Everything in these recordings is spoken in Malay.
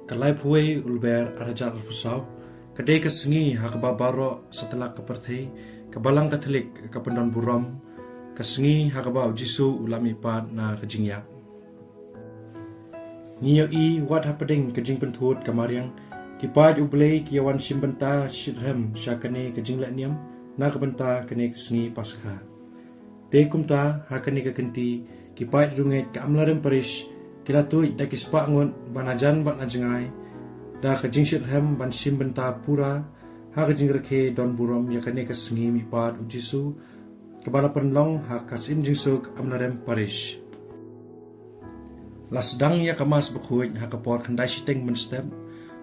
Kalai puai ulber arajat pusau, kadai kesengi hakaba baro setelah keperti, kebalang Katolik kependon buram, kesengi hakaba Jisu ulami pat na kejingyak. Niyo i wat hapading kejing pentut kamariang, kipad ublay kiawan simbenta shidhem syakane kejing lakniam, na kebenta kene kesengi pasca. Dekumta hakane kekenti, kipad runget keamlarem parish, kilatui da kispa ngon banajan bat najengai da kejing shirhem ban sim benta pura ha kejing rekhe don buram yakane kesengi mipat ujisu kebala penlong ha kasim jingsuk amlarem parish lasdang ya kamas bekhuj ha kapor khandai siteng menstem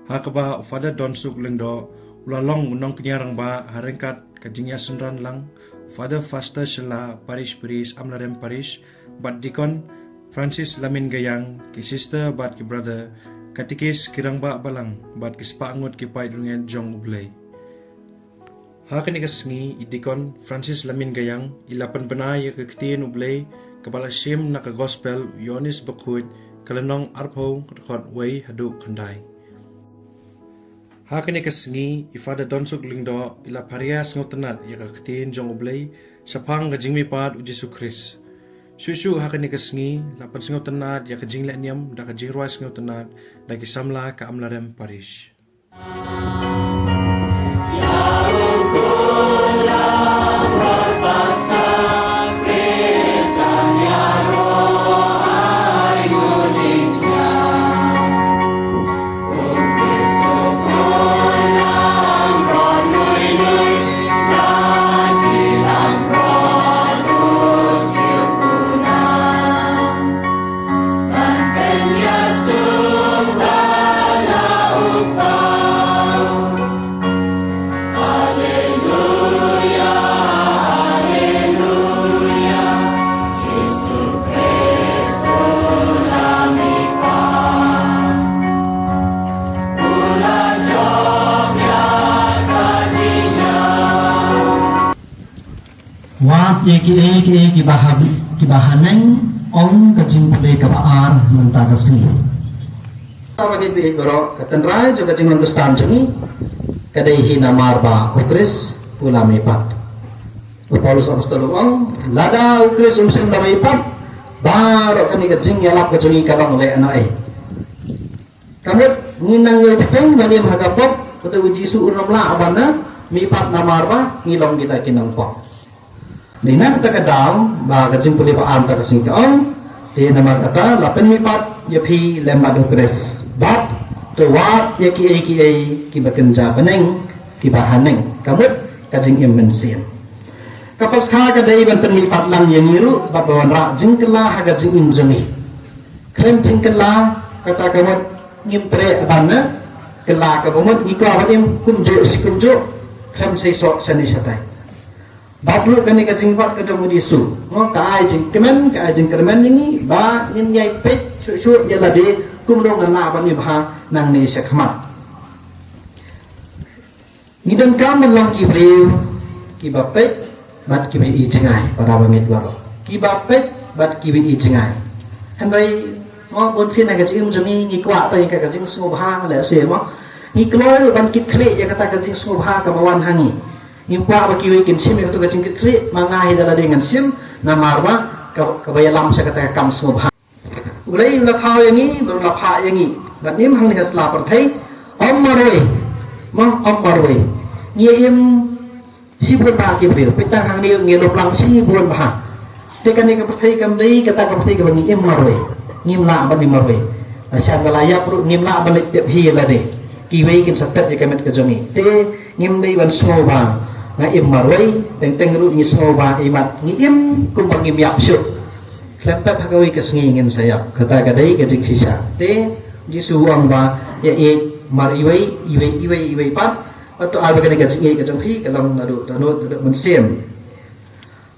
ha kaba ufada don suk lengdo ulalong unong kenyarang ba harengkat kejing ya senran lang ufada faster shela parish amlarem parish bat dikon Francis Lamin Gayang, ki sister bat ki brother, katikis kirang ba balang, bat ki spangut ki pait rungen jong ublay. Hakan ikasengi idikon Francis Lamin Gayang, ilapan benay ya kektiin ublay, kabala sim na ka gospel yonis bakhud, kalanong arpo kod way hadu kandai. Hakan ikasengi ifada donsuk lingdo ila parias ngotenat ya kektiin jong ublay, sapang kajingmi pat ujisu Kris. Susu hakan ikasengi, lapan singaw tenat, ya kajing lekniam, da kajing ruas singaw tenat, da kisamla ka amlarem parish. Ki bahaneng om kajing pulih kabaar mentagasi. Bagi bi bro katenrai jo kajing mengustan jungi kadai hina marba ukris ulami pat. Paulus apostol ong lada ukris umsim ulami pat baro kani kajing yalap kajungi kabang le anai. Kamut nginang ye peteng bani magapok kudu uji su uramla abana mi pat na marba ngilong kita kinang pok. Nina kata kadang ba kajing pulih paan ta kasing kaong di nama kata lapen mipat yapi lembat ukres bat tuwat yaki ki bakenja beneng ki bahaneng kamut kajing immensin kapas kha kadai ban penmipat lang yang ngiru bat bawan ra jingkela ha kajing imjungi krem jingkela kata kamut ngimtre abanna kela ka bumut iko abadim kumjo krem seisok sani satai Bablu kani kajing pat ketemu di su, ka ajing kemen ini ba nin yai pet su ya lade kumdong dan la ban ba nang ni sekhamat. Ngidon kam lang ki breu ki ba pet bat ki bi jengai para bangit waro. Ki ba pet bat ki bi jengai. Handai bon sin na kajing jami ngi kwa ta ka kajing su ba la se mo. Ngi kloi ban ki khle ya kata kajing su ba ka bawan hangi. Impa bagi wekin sim yang tu kacing kekli mangai dalam dengan sim namarwa kabayalam saya kata kam semua. Ulai lakau yang ini baru lapha yang ini. Batim hang ni hasla perthai om marway. Ngiem sibun ba ki brio petang hang ni ngelo plang sibun ba. Tekan ni ka perthai kam dei kata ka perthai ka ngiem marway. Ngim la ban ni marway. Asyan galaya pro ngim la ban tep hi la de. Ki wekin satep ya kamet ka jongi. Te ngim dei ban semua ba. Nga im marway teng ru ni sngoba imat ni im kumbang im yapsuk klempap hagawi kesngingin saya kata kadai kajik sisa te di suang ba ya mariway iway pat atau alba kadai kajik kajong hi kalang nadu mensiem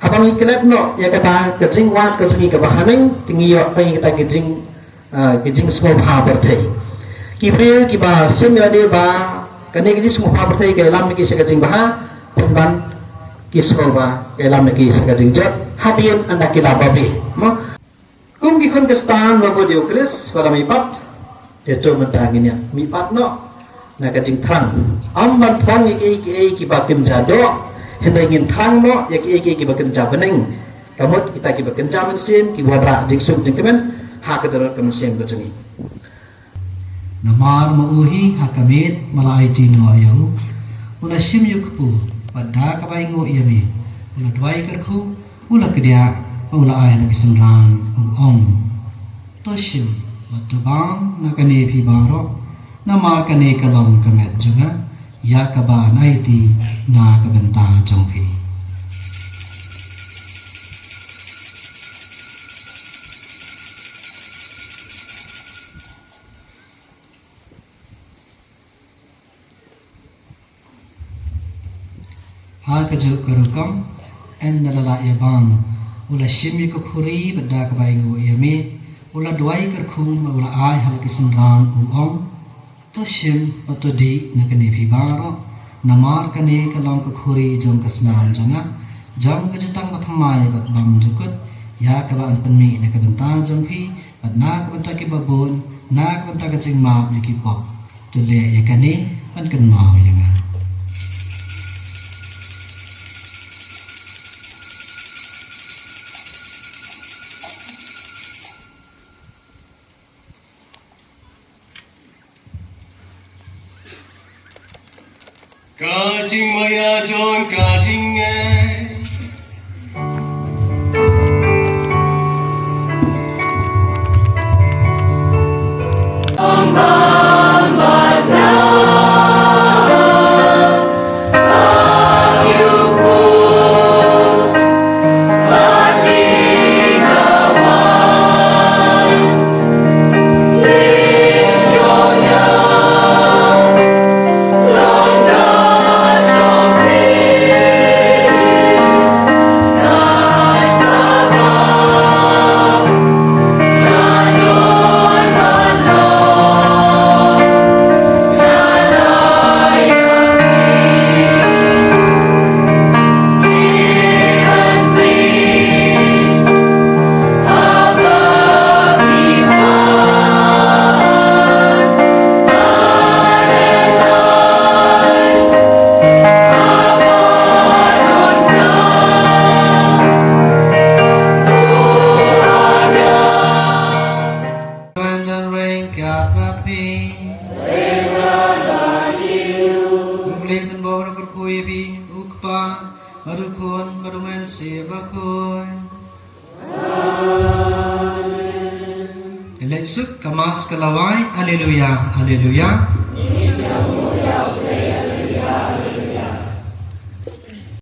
habang ikelap no ya kata kajing wat kajing kabahaneng tingiyo tay kata kajing sngoba berthai kibre kiba semyade ba kanai kajing sngoba berthai kalam ni kisah kajing baha pemban kisroba kelam lagi sekajing jat hadian anak kita babi mo kung gikon kestan babu diukris pada mipat Itu mentangin ya. Mipat no. Nak kajing thang. Amban thang iki bakim jado. Hendak ingin thang no. Iki bakim jabening. Kamut kita bakim jaman sim. Kiwara jing sum jing kemen. Hakadar kamu sim berjungi. Namar mauhi hakamit malai jino ayahu. Ula sim yukpu. Pada kabai ngo iyami. Ula dwai kerku. Ula kedia. Ula ay lagi semran. Ong. Toshim. Batu bang nakane pi baro. Nama kane kalong kamet juga. Ya kaba naiti na kabenta jongpi. Ha kajuk karukam en dalala yabang ula shimi ko khuri bada kabai ngo yami ula dwai karkhum ula ai hal kisenran uong to shim patodi nakane phibaro namar kane kalong ko khuri jong kasnam janga jam kajutang mathamai bat bam jukut ya kaba an panmi nakabenta jongphi bat na kabenta ki babon na kabenta ka jing ma ki pop to le yakane an kan ma yanga Kajing maya John kajing Let's kamas kalawai, haleluya, haleluya.